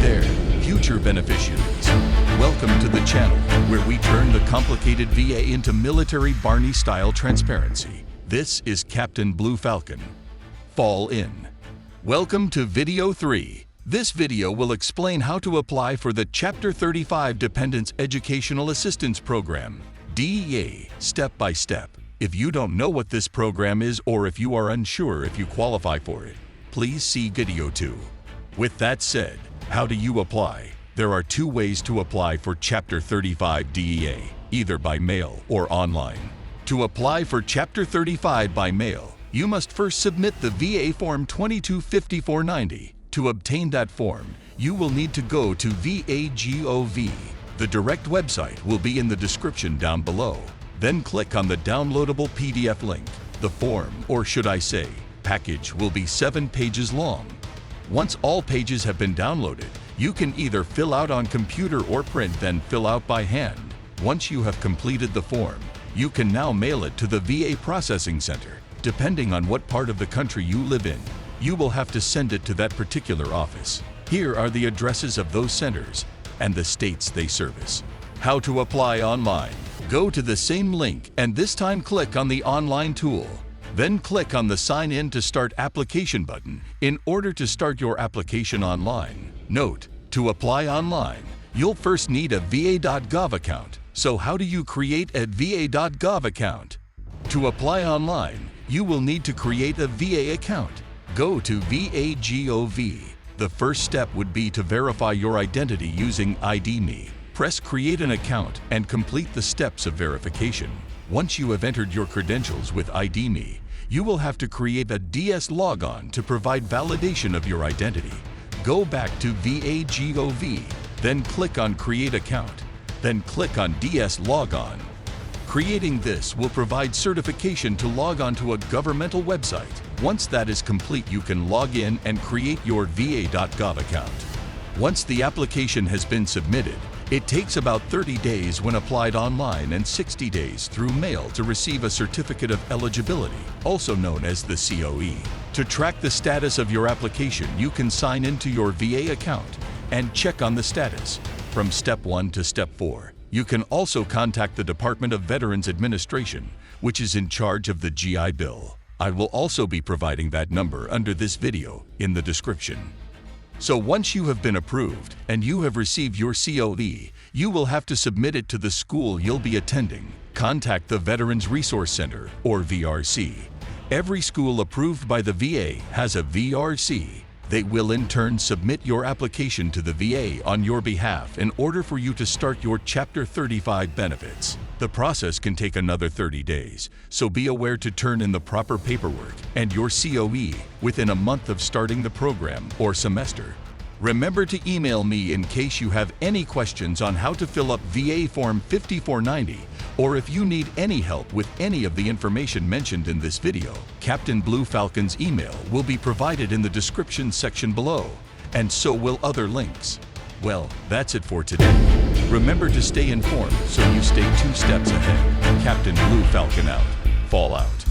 there, future beneficiaries. Welcome to the channel where we turn the complicated VA into military Barney-style transparency. This is Captain Blue Falcon. Fall in. Welcome to video 3. This video will explain how to apply for the Chapter 35 Dependents Educational Assistance Program, DEA, step by step. If you don't know what this program is or if you are unsure if you qualify for it, please see video 2. With that said, how do you apply? There are 2 ways to apply for Chapter 35 DEA, either by mail or online. To apply for Chapter 35 by mail, you must first submit the VA Form 225490. To obtain that form, you will need to go to VA.gov. The direct website will be in the description down below. Then click on the downloadable PDF link. The form, or should I say, package, will be 7 pages long. Once all pages have been downloaded, you can either fill out on computer or print, then fill out by hand. Once you have completed the form, you can now mail it to the VA Processing Center. Depending on what part of the country you live in, you will have to send it to that particular office. Here are the addresses of those centers and the states they service. How to apply online. Go to the same link and this time click on the online tool. Then click on the Sign In to Start Application button in order to start your application online. Note, to apply online, you'll first need a VA.gov account. So how do you create a VA.gov account? To apply online, you will need to create a VA account. Go to VA.gov. The first step would be to verify your identity using ID.me. Press Create an Account and complete the steps of verification. Once you have entered your credentials with ID.me, you will have to create a DS logon to provide validation of your identity. Go back to VA.gov, then click on Create Account, then click on DS Logon. Creating this will provide certification to log on to a governmental website. Once that is complete, you can log in and create your VA.gov account. Once the application has been submitted, it takes about 30 days when applied online and 60 days through mail to receive a Certificate of Eligibility, also known as the COE. To track the status of your application, you can sign into your VA account and check on the status. From Step 1 to Step 4, you can also contact the Department of Veterans Administration, which is in charge of the GI Bill. I will also be providing that number under this video in the description. So once you have been approved and you have received your COE, you will have to submit it to the school you'll be attending. Contact the Veterans Resource Center, or VRC. Every school approved by the VA has a VRC. They will in turn submit your application to the VA on your behalf in order for you to start your Chapter 35 benefits. The process can take another 30 days, so be aware to turn in the proper paperwork and your COE within a month of starting the program or semester. Remember to email me in case you have any questions on how to fill up VA Form 5490, or if you need any help with any of the information mentioned in this video. Captain Blue Falcon's email will be provided in the description section below, and so will other links. Well, that's it for today. Remember to stay informed so you stay 2 steps ahead. Captain Blue Falcon out. Fall out.